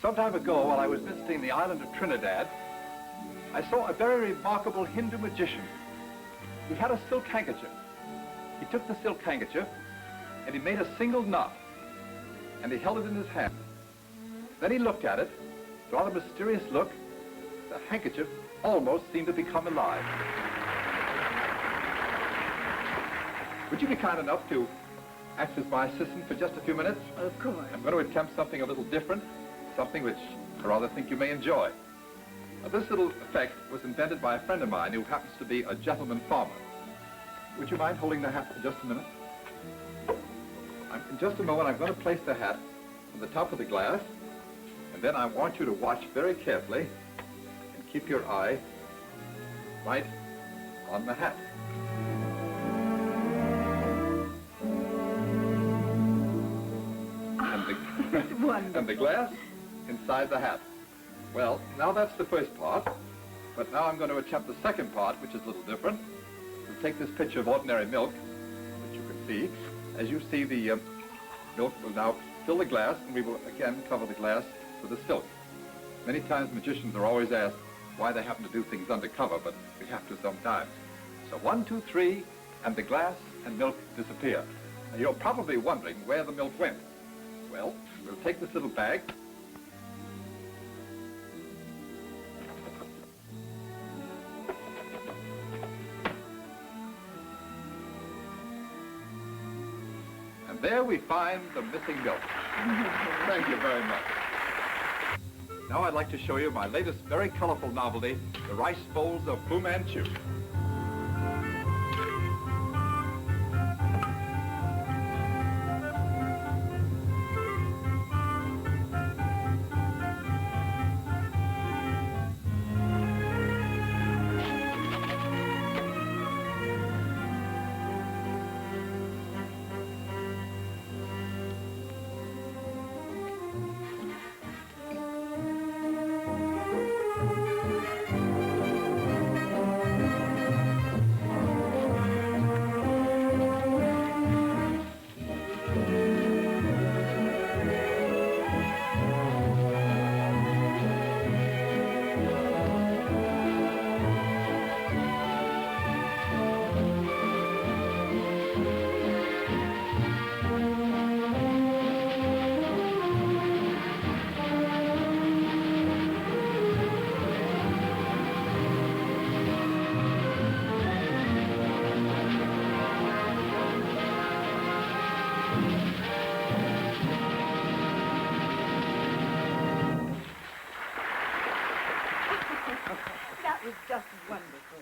Some time ago, while I was visiting the island of Trinidad, I saw a very remarkable Hindu magician. He had a silk handkerchief. He took the silk handkerchief and he made a single knot, and he held it in his hand. Then he looked at it, rather mysterious look. The handkerchief almost seemed to become alive. Would you be kind enough to act as my assistant for just a few minutes? Of course. I'm going to attempt something a little different, something which I rather think you may enjoy. Now, this little effect was invented by a friend of mine who happens to be a gentleman farmer. Would you mind holding the hat for just a minute? In just a moment, I'm going to place the hat on the top of the glass, and then I want you to watch very carefully and keep your eye right on the hat. And the glass inside the hat. Well, now that's the first part, but now I'm going to attempt the second part, which is a little different. We'll take this pitcher of ordinary milk, which you can see. As you see, the milk will now fill the glass, and we will again cover the glass with the silk. Many times magicians are always asked why they happen to do things undercover, but we have to sometimes. So 1, 2, 3, and the glass and milk disappear. Now, you're probably wondering where the milk went. Well, we'll take this little bag. And there we find the missing milk. Thank you very much. Now I'd like to show you my latest very colorful novelty, the rice bowls of Fu Manchu. That was just wonderful.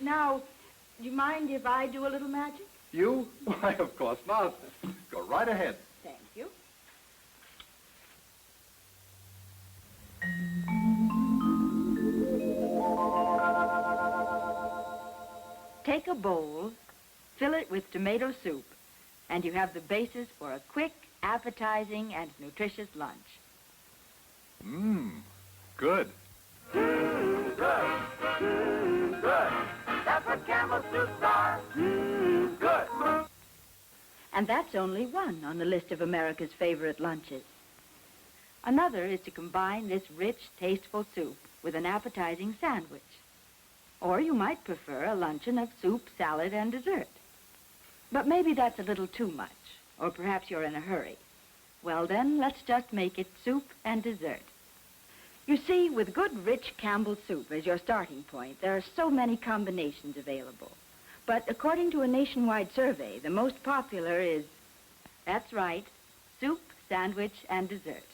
Now, do you mind if I do a little magic? You? Why, of course not. Go right ahead. Thank you. Take a bowl, fill it with tomato soup, and you have the basis for a quick, appetizing, and nutritious lunch. Good. Good. That's what Campbell Soups are. Good. And that's only one on the list of America's favorite lunches. Another is to combine this rich, tasteful soup with an appetizing sandwich. Or you might prefer a luncheon of soup, salad, and dessert. But maybe that's a little too much, or perhaps you're in a hurry. Well then, let's just make it soup and dessert. You see, with good, rich Campbell soup as your starting point, there are so many combinations available. But according to a nationwide survey, the most popular is, that's right, soup, sandwich, and dessert.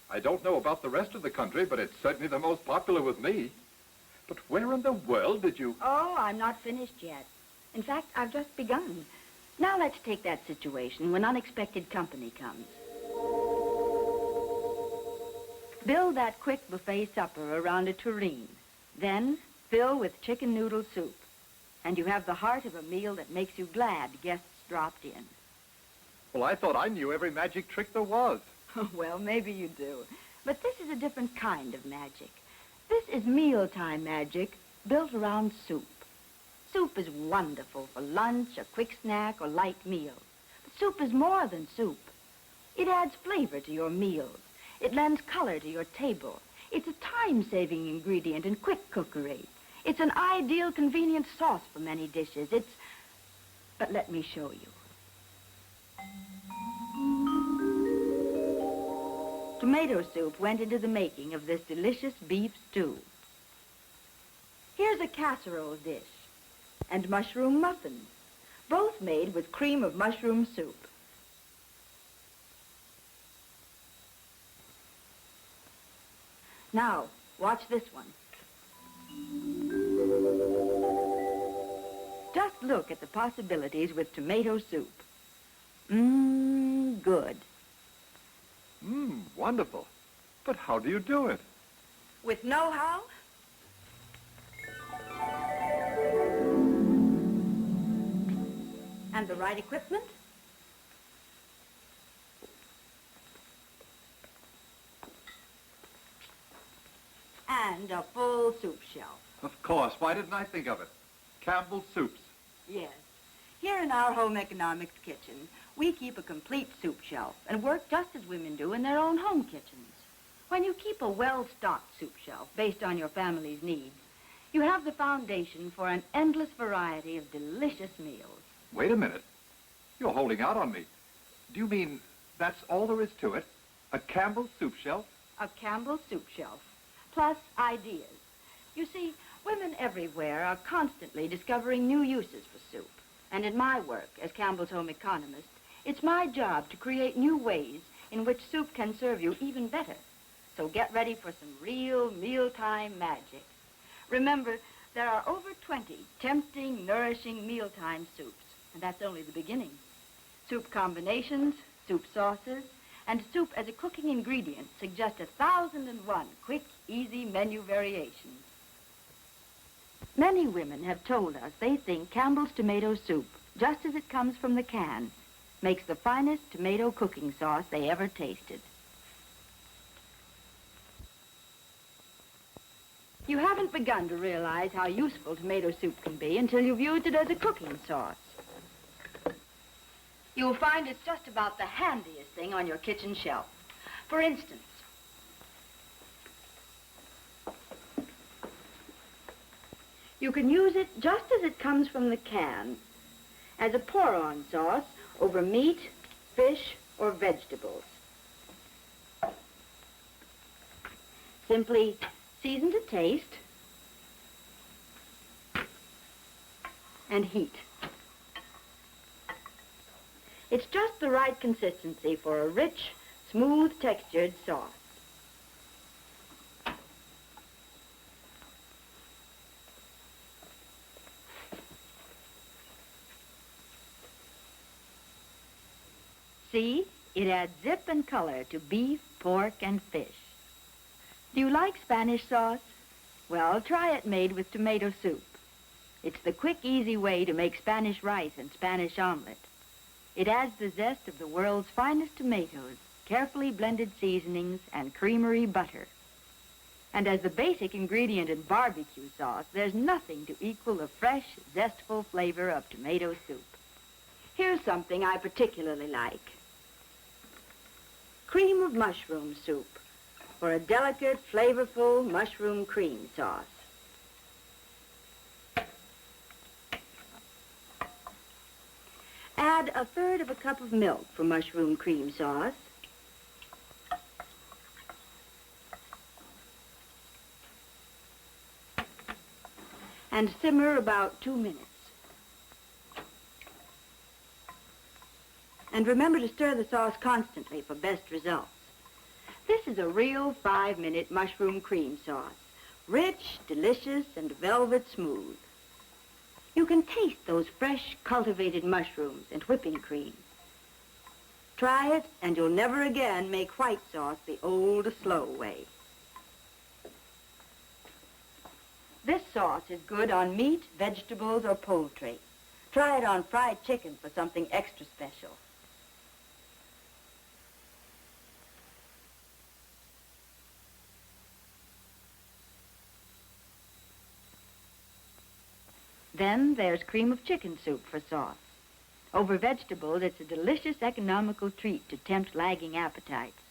I don't know about the rest of the country, but it's certainly the most popular with me. But where in the world did you... Oh, I'm not finished yet. In fact, I've just begun. Now let's take that situation when unexpected company comes. Build that quick buffet supper around a tureen. Then fill with chicken noodle soup. And you have the heart of a meal that makes you glad guests dropped in. Well, I thought I knew every magic trick there was. Well, maybe you do. But this is a different kind of magic. This is mealtime magic built around soup. Soup is wonderful for lunch, a quick snack, or light meals. But soup is more than soup. It adds flavor to your meals It lends color to your table. It's a time-saving ingredient in quick cookery. It's an ideal, convenient sauce for many dishes. But let me show you. Tomato soup went into the making of this delicious beef stew. Here's a casserole dish and mushroom muffins, both made with cream of mushroom soup. Now, watch this one. Just look at the possibilities with tomato soup. Good. Wonderful. But how do you do it? With know-how? And the right equipment? And a full soup shelf. Of course. Why didn't I think of it? Campbell Soups. Yes. Here in our home economics kitchen, we keep a complete soup shelf and work just as women do in their own home kitchens. When you keep a well-stocked soup shelf based on your family's needs, you have the foundation for an endless variety of delicious meals. Wait a minute. You're holding out on me. Do you mean that's all there is to it? A Campbell soup shelf? A Campbell soup shelf, plus ideas. You see, women everywhere are constantly discovering new uses for soup. And in my work as Campbell's home economist, it's my job to create new ways in which soup can serve you even better. So get ready for some real mealtime magic. Remember, there are over 20 tempting, nourishing mealtime soups, and that's only the beginning. Soup combinations, soup sauces, and soup as a cooking ingredient suggest 1,001 quick, easy menu variations. Many women have told us they think Campbell's tomato soup, just as it comes from the can, makes the finest tomato cooking sauce they ever tasted. You haven't begun to realize how useful tomato soup can be until you've used it as a cooking sauce. You'll find it's just about the handiest thing on your kitchen shelf. For instance, you can use it just as it comes from the can, as a pour-on sauce over meat, fish, or vegetables. Simply season to taste and heat. It's just the right consistency for a rich, smooth-textured sauce. See, it adds zip and color to beef, pork, and fish. Do you like Spanish sauce? Well, try it made with tomato soup. It's the quick, easy way to make Spanish rice and Spanish omelet. It adds the zest of the world's finest tomatoes, carefully blended seasonings, and creamery butter. And as the basic ingredient in barbecue sauce, there's nothing to equal the fresh, zestful flavor of tomato soup. Here's something I particularly like. Cream of mushroom soup for a delicate, flavorful mushroom cream sauce. Add 1/3 cup of milk for mushroom cream sauce. And simmer about 2 minutes. And remember to stir the sauce constantly for best results. This is a real 5-minute mushroom cream sauce. Rich, delicious, and velvet smooth. You can taste those fresh, cultivated mushrooms and whipping cream. Try it, and you'll never again make white sauce the old, slow way. This sauce is good on meat, vegetables, or poultry. Try it on fried chicken for something extra special. Then there's cream of chicken soup for sauce. Over vegetables, it's a delicious economical treat to tempt lagging appetites.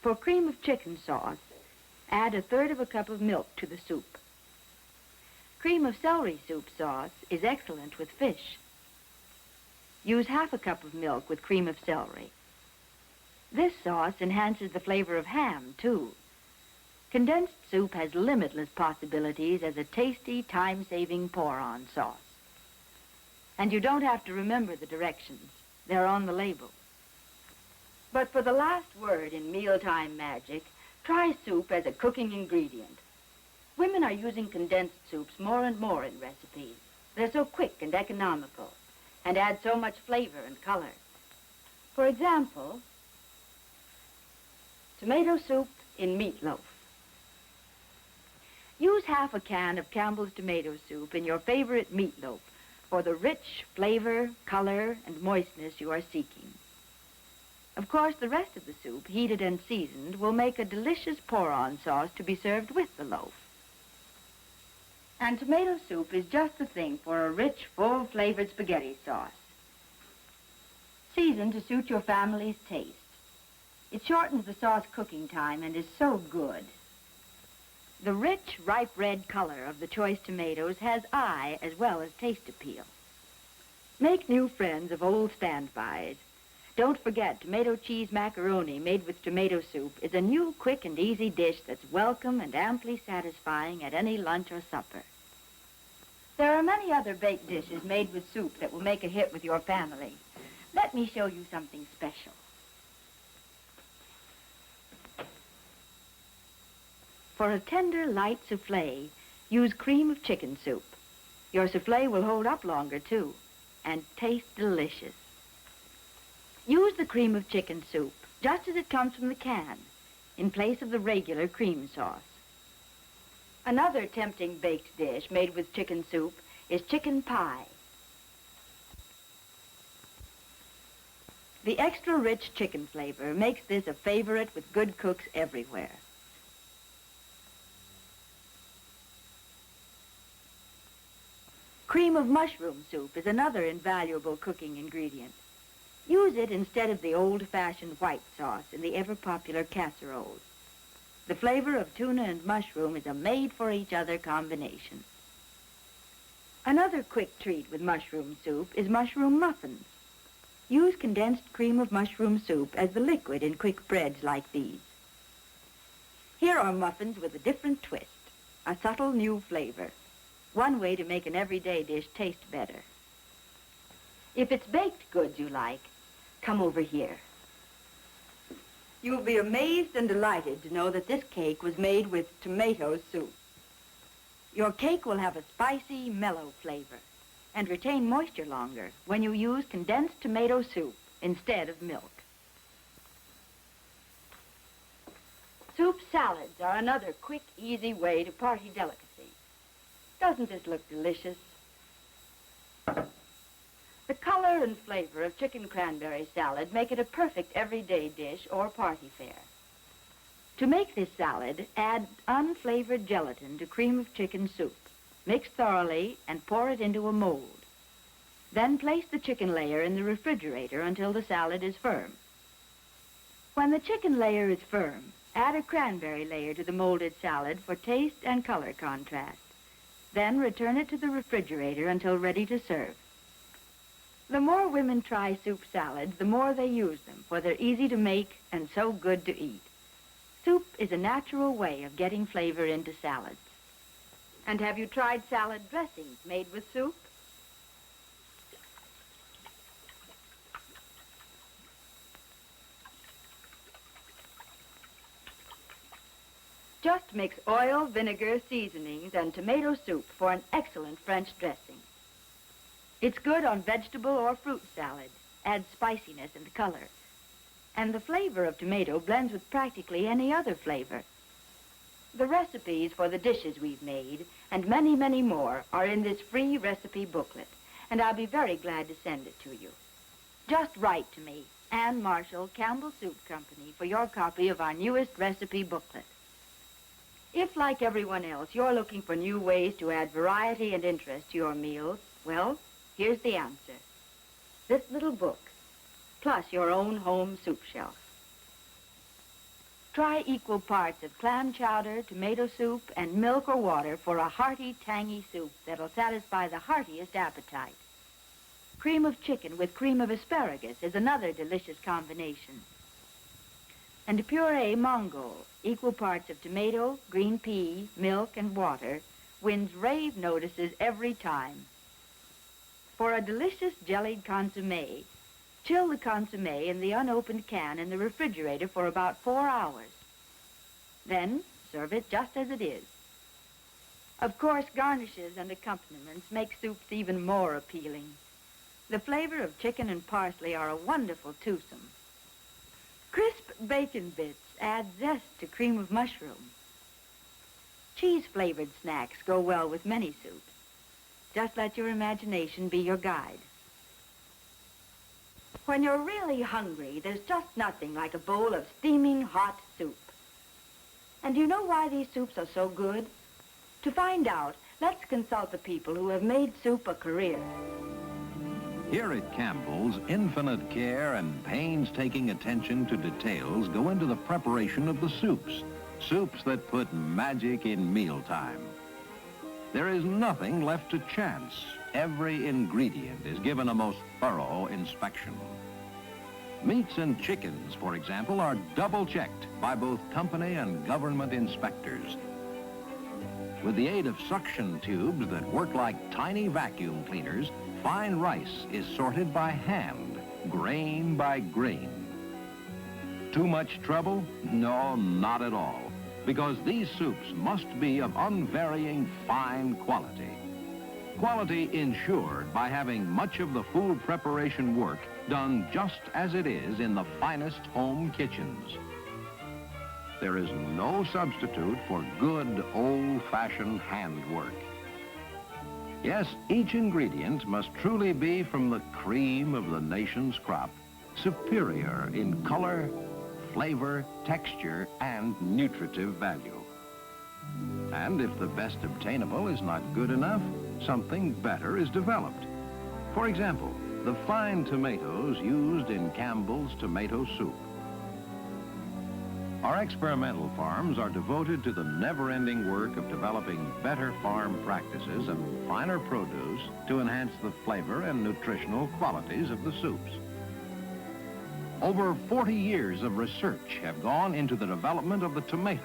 For cream of chicken sauce, add 1/3 cup of milk to the soup. Cream of celery soup sauce is excellent with fish. Use 1/2 cup of milk with cream of celery. This sauce enhances the flavor of ham, too. Condensed soup has limitless possibilities as a tasty, time-saving pour-on sauce. And you don't have to remember the directions. They're on the label. But for the last word in mealtime magic, try soup as a cooking ingredient. Women are using condensed soups more and more in recipes. They're so quick and economical and add so much flavor and color. For example, tomato soup in meatloaf. Use 1/2 can of Campbell's tomato soup in your favorite meatloaf for the rich flavor, color, and moistness you are seeking. Of course, the rest of the soup, heated and seasoned, will make a delicious pour-on sauce to be served with the loaf. And tomato soup is just the thing for a rich, full-flavored spaghetti sauce. Season to suit your family's taste. It shortens the sauce cooking time and is so good. The rich, ripe red color of the choice tomatoes has eye as well as taste appeal. Make new friends of old standbys. Don't forget, tomato cheese macaroni made with tomato soup is a new, quick, and easy dish that's welcome and amply satisfying at any lunch or supper. There are many other baked dishes made with soup that will make a hit with your family. Let me show you something special. For a tender, light souffle, use cream of chicken soup. Your souffle will hold up longer, too, and taste delicious. Use the cream of chicken soup, just as it comes from the can, in place of the regular cream sauce. Another tempting baked dish made with chicken soup is chicken pie. The extra rich chicken flavor makes this a favorite with good cooks everywhere. Cream of mushroom soup is another invaluable cooking ingredient. Use it instead of the old-fashioned white sauce in the ever-popular casseroles. The flavor of tuna and mushroom is a made-for-each-other combination. Another quick treat with mushroom soup is mushroom muffins. Use condensed cream of mushroom soup as the liquid in quick breads like these. Here are muffins with a different twist, a subtle new flavor. One way to make an everyday dish taste better. If it's baked goods you like, come over here. You'll be amazed and delighted to know that this cake was made with tomato soup. Your cake will have a spicy, mellow flavor and retain moisture longer when you use condensed tomato soup instead of milk. Soup salads are another quick, easy way to party delicacy. Doesn't this look delicious? The color and flavor of chicken cranberry salad make it a perfect everyday dish or party fare. To make this salad, add unflavored gelatin to cream of chicken soup. Mix thoroughly and pour it into a mold. Then place the chicken layer in the refrigerator until the salad is firm. When the chicken layer is firm, add a cranberry layer to the molded salad for taste and color contrast. Then return it to the refrigerator until ready to serve. The more women try soup salads, the more they use them, for they're easy to make and so good to eat. Soup is a natural way of getting flavor into salads. And have you tried salad dressings made with soup? Just mix oil, vinegar, seasonings, and tomato soup for an excellent French dressing. It's good on vegetable or fruit salad, adds spiciness and color. And the flavor of tomato blends with practically any other flavor. The recipes for the dishes we've made, and many, many more, are in this free recipe booklet, and I'll be very glad to send it to you. Just write to me, Ann Marshall, Campbell Soup Company, for your copy of our newest recipe booklet. If, like everyone else, you're looking for new ways to add variety and interest to your meals, well, here's the answer. This little book, plus your own home soup shelf. Try equal parts of clam chowder, tomato soup, and milk or water for a hearty, tangy soup that'll satisfy the heartiest appetite. Cream of chicken with cream of asparagus is another delicious combination. And puree mongol, equal parts of tomato, green pea, milk, and water, wins rave notices every time. For a delicious jellied consommé, chill the consommé in the unopened can in the refrigerator for about 4 hours. Then serve it just as it is. Of course, garnishes and accompaniments make soups even more appealing. The flavor of chicken and parsley are a wonderful twosome. Crisp bacon bits add zest to cream of mushroom. Cheese-flavored snacks go well with many soups. Just let your imagination be your guide. When you're really hungry, there's just nothing like a bowl of steaming hot soup. And do you know why these soups are so good? To find out, let's consult the people who have made soup a career. Here at Campbell's, infinite care and painstaking attention to details go into the preparation of the soups. Soups that put magic in mealtime. There is nothing left to chance. Every ingredient is given a most thorough inspection. Meats and chickens, for example, are double-checked by both company and government inspectors. With the aid of suction tubes that work like tiny vacuum cleaners, fine rice is sorted by hand, grain by grain. Too much trouble? No, not at all. Because these soups must be of unvarying fine quality. Quality ensured by having much of the food preparation work done just as it is in the finest home kitchens. There is no substitute for good old-fashioned handwork. Yes, each ingredient must truly be from the cream of the nation's crop, superior in color, flavor, texture, and nutritive value. And if the best obtainable is not good enough, something better is developed. For example, the fine tomatoes used in Campbell's tomato soup. Our experimental farms are devoted to the never-ending work of developing better farm practices and finer produce to enhance the flavor and nutritional qualities of the soups. Over 40 years of research have gone into the development of the tomatoes,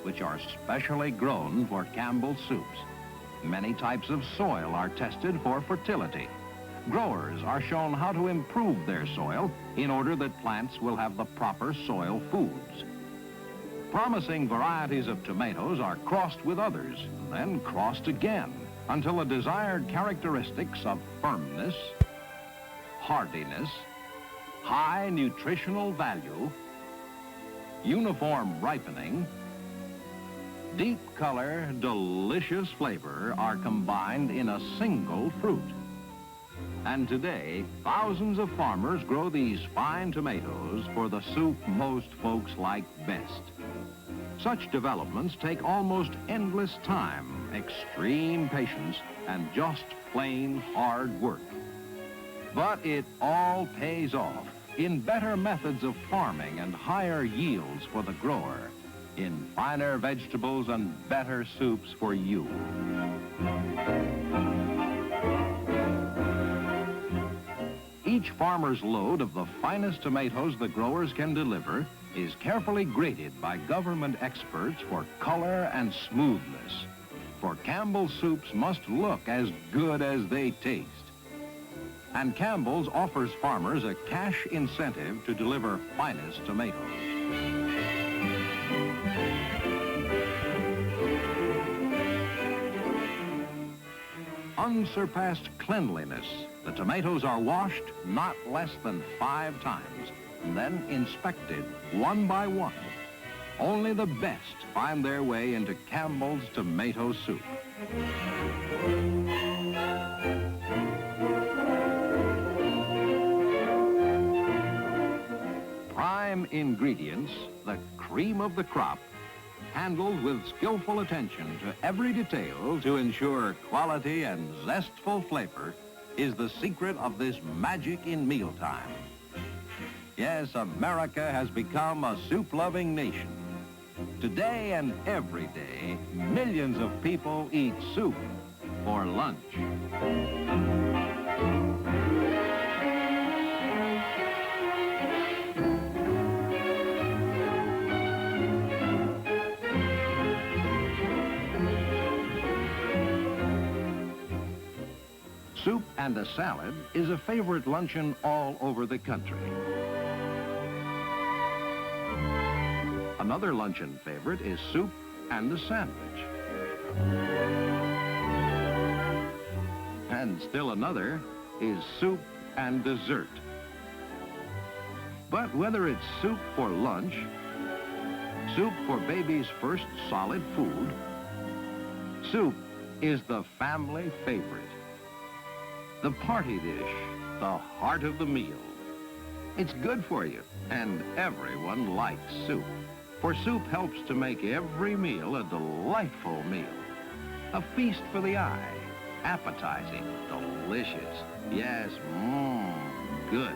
which are specially grown for Campbell soups. Many types of soil are tested for fertility. Growers are shown how to improve their soil in order that plants will have the proper soil foods. Promising varieties of tomatoes are crossed with others, and then crossed again, until the desired characteristics of firmness, hardiness, high nutritional value, uniform ripening, deep color, delicious flavor are combined in a single fruit. And today, thousands of farmers grow these fine tomatoes for the soup most folks like best. Such developments take almost endless time, extreme patience, and just plain hard work. But it all pays off in better methods of farming and higher yields for the grower, in finer vegetables and better soups for you. Each farmer's load of the finest tomatoes the growers can deliver is carefully graded by government experts for color and smoothness. For Campbell's soups must look as good as they taste. And Campbell's offers farmers a cash incentive to deliver finest tomatoes. Unsurpassed cleanliness. The tomatoes are washed not less than 5 times, and then inspected one by one. Only the best find their way into Campbell's tomato soup. Prime ingredients, the cream of the crop, handled with skillful attention to every detail to ensure quality and zestful flavor, is the secret of this magic in mealtime. Yes, America has become a soup-loving nation, Today and every day, millions of people eat soup for lunch. Soup and a salad is a favorite luncheon all over the country. Another luncheon favorite is soup and a sandwich. And still another is soup and dessert. But whether it's soup for lunch, soup for baby's first solid food, soup is the family favorite. The party dish, the heart of the meal. It's good for you, and everyone likes soup. For soup helps to make every meal a delightful meal. A feast for the eye, appetizing, delicious. Yes, good.